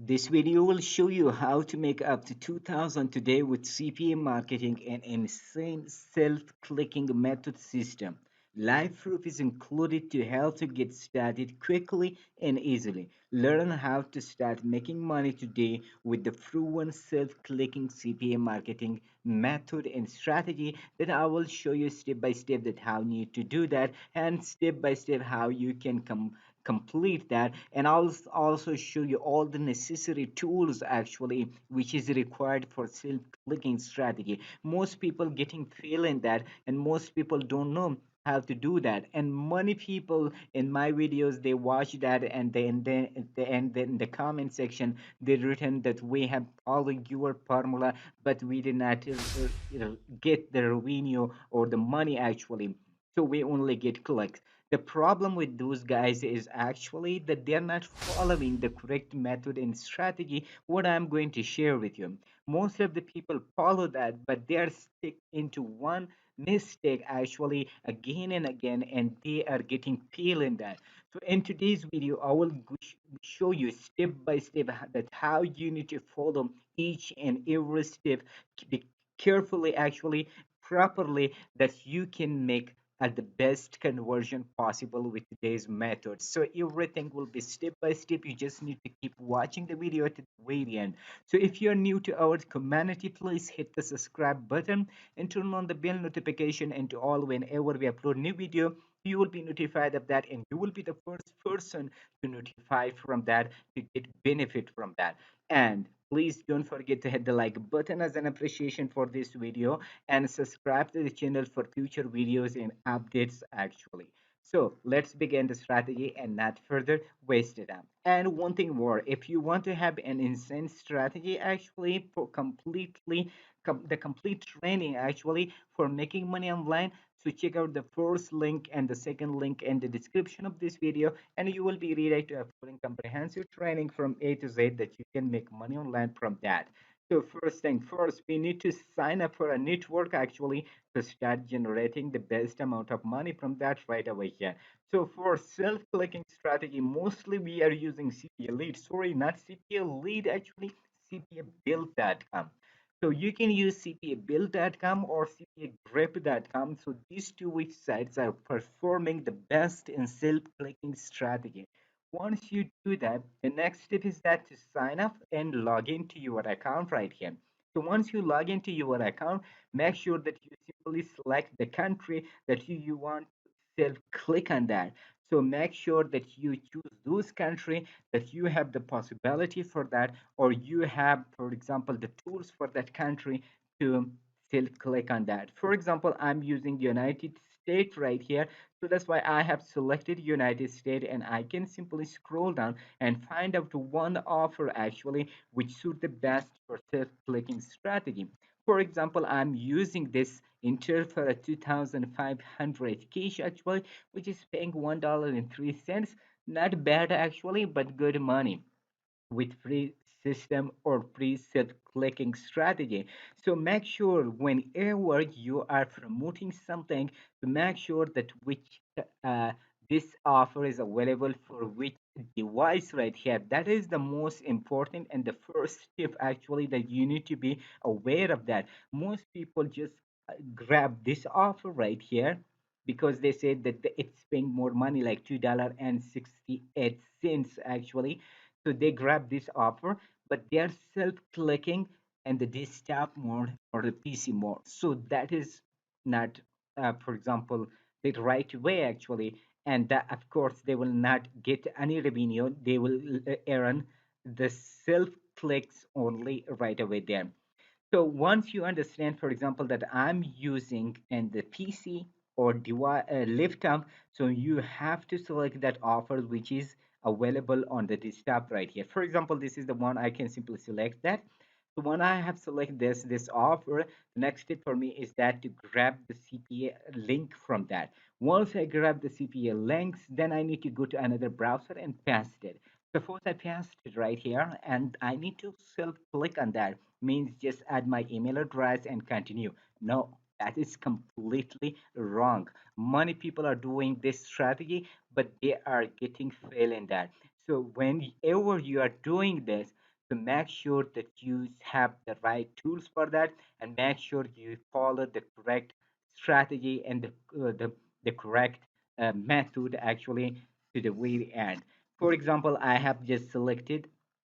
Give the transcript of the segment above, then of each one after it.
This video will show you how to make up to 2000 today with CPA marketing and insane self-clicking method system. Live proof is included to help you get started quickly and easily. Learn how to start making money today with the proven self-clicking CPA marketing method and strategy that I will show you step by step that how you need to do that and step by step how you can complete that, and I'll also show you all the necessary tools actually which is required for self clicking strategy. Most people getting fail in that, and most people don't know how to do that, and many people in my videos they watch that, and then in the comment section they written that we have followed your formula but we did not get the revenue or the money actually, so we only get clicks. The problem with those guys is actually that they're not following the correct method and strategy, what I'm going to share with you. Most of the people follow that, but they're stick into one mistake actually again and again, and they are getting fail in that. So in today's video, I will show you step by step that how you need to follow each and every step, be carefully actually, properly, that you can make at the best conversion possible with today's method. So everything will be step by step. You just need to keep watching the video to the very end. So if you're new to our community, please hit the subscribe button and turn on the bell notification and to all whenever we upload new video. You will be notified of that, and you will be the first person to notify from that to get benefit from that. And please don't forget to hit the like button as an appreciation for this video, and subscribe to the channel for future videos and updates actually. So let's begin the strategy and not further waste it up. And one thing more, if you want to have an insane strategy actually for the complete training actually for making money online, so check out the first link and the second link in the description of this video, and you will be redirected to a full comprehensive training from A to Z that you can make money online from that. So first thing first, we need to sign up for a network actually to start generating the best amount of money from that right away here. So for self-clicking strategy, mostly we are using CPA lead. Sorry, not CPA lead actually, CPAbuild.com. So you can use CPAbuild.com or CPAgrip.com. So these two websites are performing the best in self-clicking strategy. Once you do that, the next step is that to sign up and log into your account right here. So once you log into your account, make sure that you simply select the country that you want to self click on that. So make sure that you choose those country that you have the possibility for that, or you have, for example, the tools for that country to self click on that. For example, I'm using United States right here, so that's why I have selected United States, and I can simply scroll down and find out one offer actually which suit the best for self-clicking strategy. For example, I'm using this Intel for a 2500 cash actually, which is paying $1.03. Not bad actually, but good money with free system or free self-clicking strategy. So make sure whenever you are promoting something to make sure that which this offer is available for which device right here. That is the most important and the first step actually that you need to be aware of that. Most people just grab this offer right here because they say that it's paying more money like $2.68 actually, so they grab this offer, but they are self-clicking and the desktop mode or the PC mode. So that is not, for example, the right way actually. And that, of course, they will not get any revenue. They will earn the self clicks only right away there. So once you understand, for example, that I'm using in the PC or device laptop, so you have to select that offer which is available on the desktop right here. For example, this is the one I can simply select that. So when I have selected this offer, the next step for me is that to grab the CPA link from that. Once I grab the CPA links, then I need to go to another browser and paste it. Suppose I paste it right here, and I need to self click on that, means just add my email address and continue. No, that is completely wrong. Many people are doing this strategy, but they are getting fail in that. So whenever you are doing this, So make sure that you have the right tools for that, and make sure you follow the correct strategy and the correct method actually to the very end. For example, I have just selected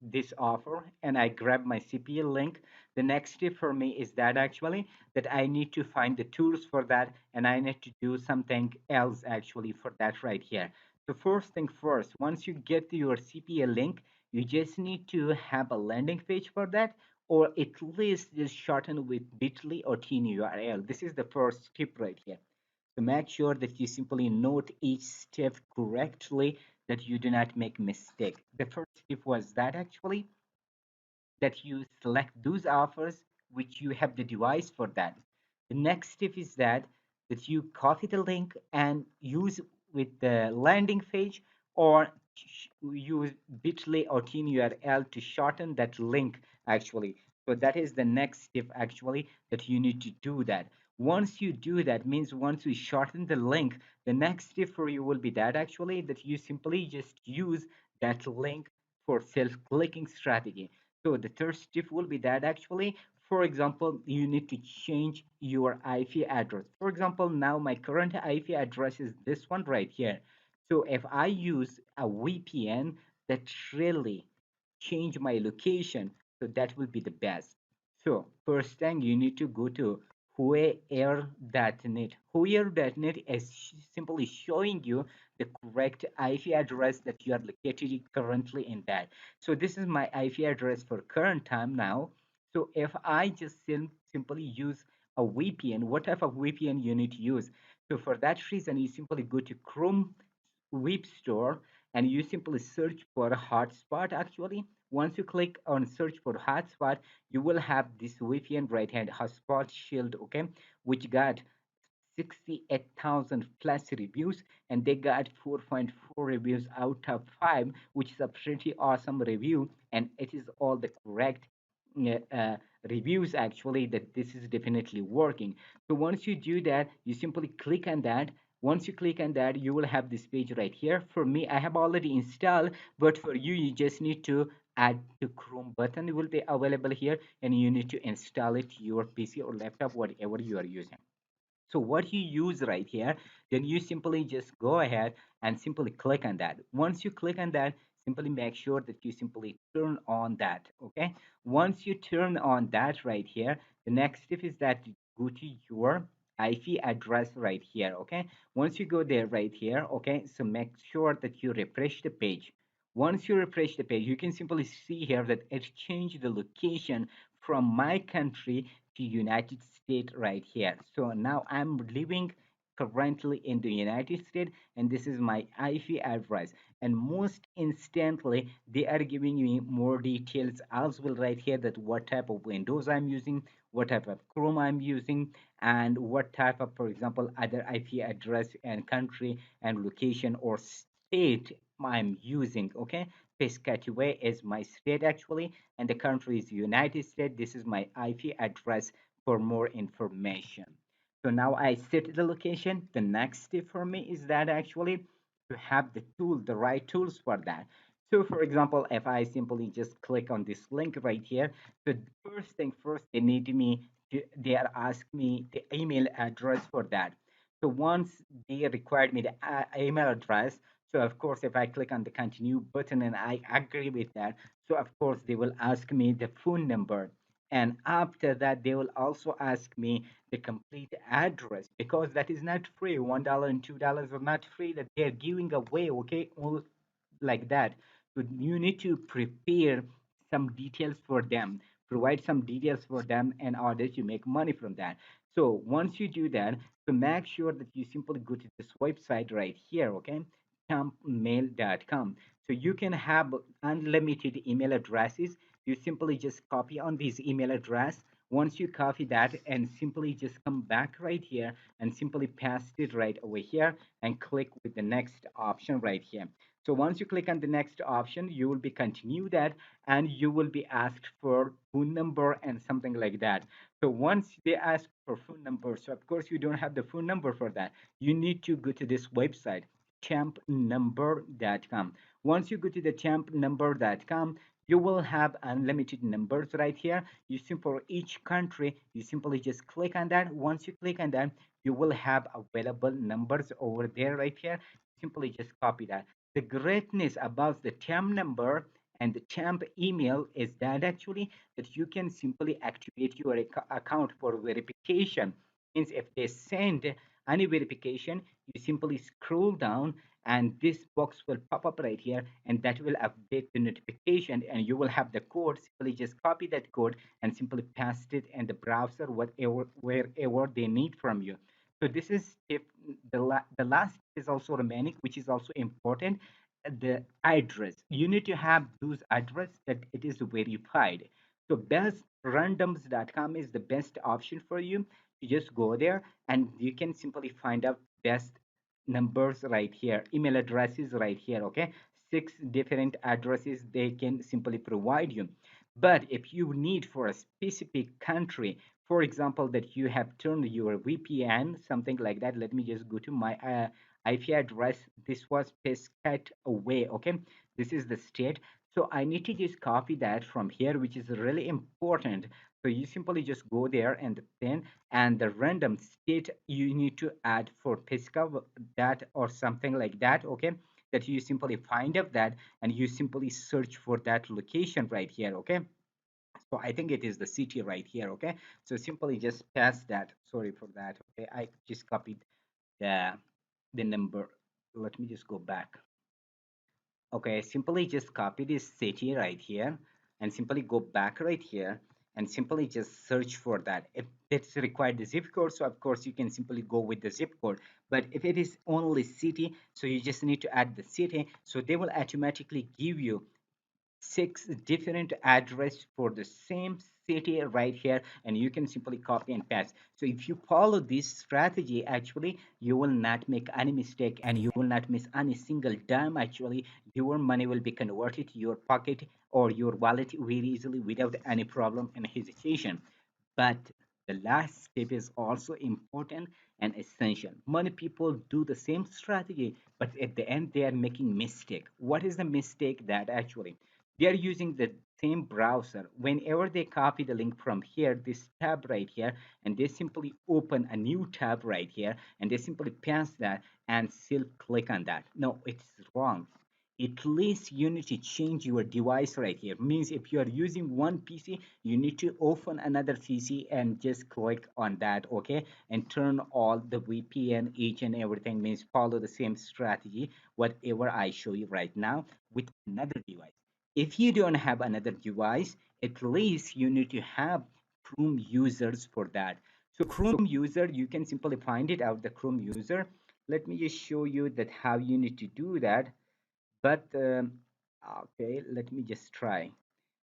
this offer and I grab my CPA link. The next step for me is that actually that I need to find the tools for that, and I need to do something else actually for that right here. So first thing first, once you get to your CPA link, you just need to have a landing page for that, or at least just shorten with bit.ly or TinyURL. This is the first step right here. So make sure that you simply note each step correctly, that you do not make mistake. The first step was that actually that you select those offers which you have the device for that. The next step is that you copy the link and use with the landing page, or use bit.ly or TinyURL to shorten that link actually. So that is the next step actually, that you need to do that. Once you do that, means once we shorten the link, the next step for you will be that actually that you simply just use that link for self-clicking strategy. So the third step will be that actually, for example, you need to change your IP address. For example, now my current IP address is this one right here. So if I use a VPN that really change my location, so that will be the best. So first thing, you need to go to whoever.net. Whoever.net is simply showing you the correct IP address that you are located currently in that. So this is my IP address for current time now. So if I just simply use a VPN, what type of VPN you need to use? So for that reason, you simply go to Chrome Web Store and you simply search for a hotspot actually. Once you click on search for hotspot, you will have this VPN right hand hotspot shield, okay, which got 68,000 plus reviews, and they got 4.4 reviews out of 5, which is a pretty awesome review, and it is all the correct uh, uh, reviews actually, that this is definitely working. So once you do that, you simply click on that. Once you click on that, you will have this page right here. For me, I have already installed, but for you, you just need to add the Chrome button. It will be available here, and you need to install it to your PC or laptop, whatever you are using. So what you use right here, then you simply just go ahead and simply click on that. Once you click on that, simply make sure that you simply turn on that, okay? Once you turn on that right here, the next step is that you go to your IP address right here, okay? Once you go there right here, okay, so make sure that you refresh the page. Once you refresh the page, you can simply see here that it changed the location from my country to United States right here. So now I'm living currently in the United States, and this is my IP address. And most instantly, they are giving me more details as well right here, that what type of Windows I'm using, what type of Chrome I'm using, and what type of, for example, other IP address and country and location or state I'm using. Okay, Piscataway is my state actually, and the country is United States. This is my IP address for more information. So now I set the location. The next step for me is that actually to have the tool, the right tools for that. So for example, if I simply just click on this link right here, so first thing first, they are asking me the email address for that. So once they required me the email address, so of course, if I click on the continue button and I agree with that, so of course they will ask me the phone number. And after that, they will also ask me the complete address, because that is not free. $1 and $2 are not free, that they're giving away, okay? All like that. So you need to prepare some details for them, provide some details for them in order to make money from that. So once you do that, so make sure that you simply go to this website right here, okay? Campmail.com. So you can have unlimited email addresses. You simply just copy on this email address. Once you copy that and simply just come back right here and simply paste it right over here and click with the next option right here. So once you click on the next option, you will be continue that, and you will be asked for phone number and something like that. So once they ask for phone number, so of course you don't have the phone number for that. You need to go to this website, champnumber.com. Once you go to the champnumber.com, You will have unlimited numbers right here. You simply for each country, you simply just click on that. Once you click on that, you will have available numbers over there right here. Simply just copy that. The greatness about the temp number and the temp email is that actually that you can simply activate your account for verification. Means if they send any verification, you simply scroll down and this box will pop up right here, and that will update the notification, and you will have the code. Simply just copy that code and simply paste it in the browser whatever wherever they need from you. So this is if the last is also remaining, which is also important. The address, you need to have those address that it is verified. So bestrandoms.com is the best option for you. You just go there and you can simply find out best numbers right here, email addresses right here. Okay, six different addresses they can simply provide you. But if you need for a specific country, for example, that you have turned your VPN, something like that, let me just go to my IP address. This was Piscataway. Okay, this is the state. So I need to just copy that from here, which is really important. So you simply just go there and then and the random state you need to add for Pisca, that or something like that. Okay, that you simply find up that and you simply search for that location right here. Okay, so I think it is the city right here. Okay, so simply just pass that. Sorry for that. Okay, I just copied the number. Let me just go back. Okay, simply just copy this city right here and simply go back right here and simply just search for that. If it's required the zip code, so of course you can simply go with the zip code. But if it is only city, so you just need to add the city. So they will automatically give you six different address for the same city right here, and you can simply copy and paste. So if you follow this strategy, actually you will not make any mistake and you will not miss any single dime. Actually your money will be converted to your pocket or your wallet very easily without any problem and hesitation. But the last step is also important and essential. Many people do the same strategy, but at the end they are making mistake. What is the mistake? That actually they are using the same browser. Whenever they copy the link from here, this tab right here, and they simply open a new tab right here, and they simply paste that and still click on that. No, it's wrong. At least you need to change your device right here. Means if you are using one PC, you need to open another PC and just click on that. Okay, and turn all the VPN each and everything. Means follow the same strategy whatever I show you right now with another device. If you don't have another device, at least you need to have Chrome users for that. So Chrome user, you can simply find it out, the Chrome user. Let me just show you that how you need to do that. But okay, let me just try.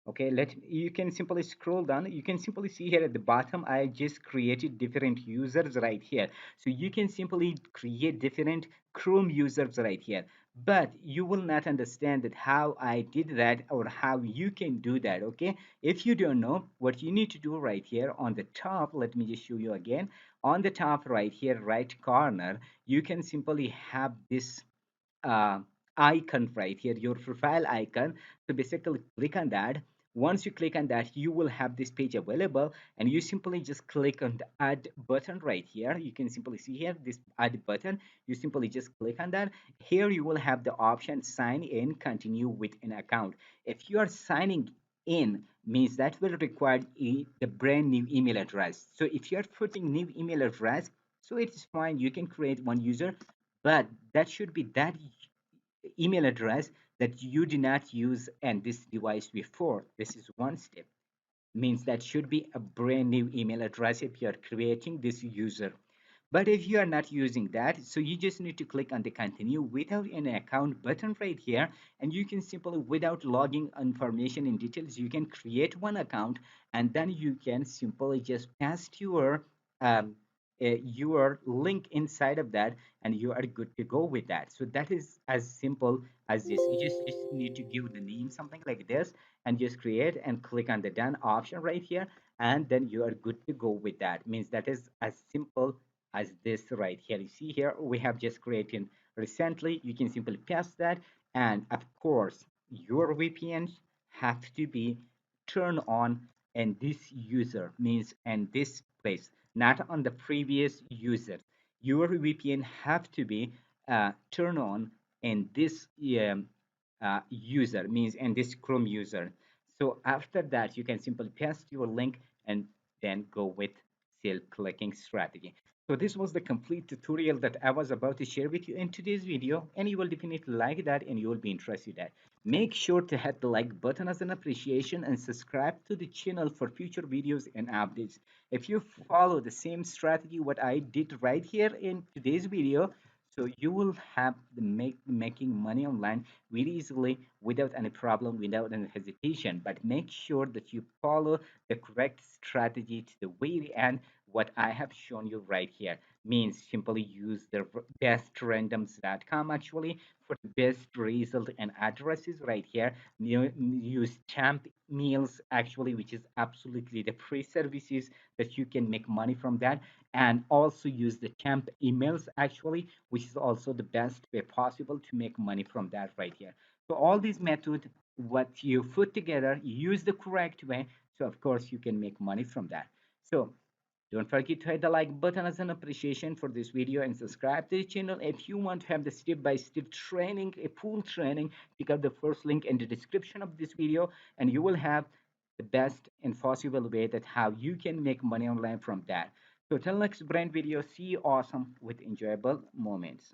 Okay, let you can simply scroll down. You can simply see here at the bottom I just created different users right here. So you can simply create different Chrome users right here, but you will not understand that how I did that or how you can do that. Okay, if you don't know what you need to do right here on the top, let me just show you again. On the top right here, right corner, you can simply have this uh, icon right here, your profile icon. So basically click on that. Once you click on that, you will have this page available, and you simply just click on the add button right here. You can simply see here this add button. You simply just click on that. Here you will have the option sign in, continue with an account. If you are signing in, means that will require the brand new email address. So if you are putting new email address, so it's fine, you can create one user, but that should be that email address that you did not use and this device before. This is one step. Means that should be a brand new email address if you are creating this user. But if you are not using that, so you just need to click on the continue without an account button right here, and you can simply, without logging information in details, you can create one account, and then you can simply just paste um, your link inside of that, and you are good to go with that. So that is as simple as this. You just need to give the name something like this, and just create and click on the done option right here, and then you are good to go with that. Means that is as simple as this right here. You see here we have just created recently. You can simply paste that, and of course your VPN have to be turned on in this user, means in this place, not on the previous user. Your VPN have to be turned on in this user, means in this Chrome user. So after that, you can simply paste your link and then go with sale clicking strategy. So this was the complete tutorial that I was about to share with you in today's video, and you will definitely like that and you will be interested in that. Make sure to hit the like button as an appreciation and subscribe to the channel for future videos and updates. If you follow the same strategy what I did right here in today's video, so you will have the making money online very easily without any problem, without any hesitation. But make sure that you follow the correct strategy to the very end. What I have shown you right here means simply use the bestrandoms.com actually for the best result and addresses right here. Use temp meals actually, which is absolutely the free services that you can make money from that, and also use the temp emails actually, which is also the best way possible to make money from that right here. So all these methods, what you put together, use the correct way, so of course you can make money from that. So don't forget to hit the like button as an appreciation for this video and subscribe to the channel. If you want to have the step-by-step training, a full training, pick up the first link in the description of this video and you will have the best and possible way that how you can make money online from that. So till next brand video, see you awesome with enjoyable moments.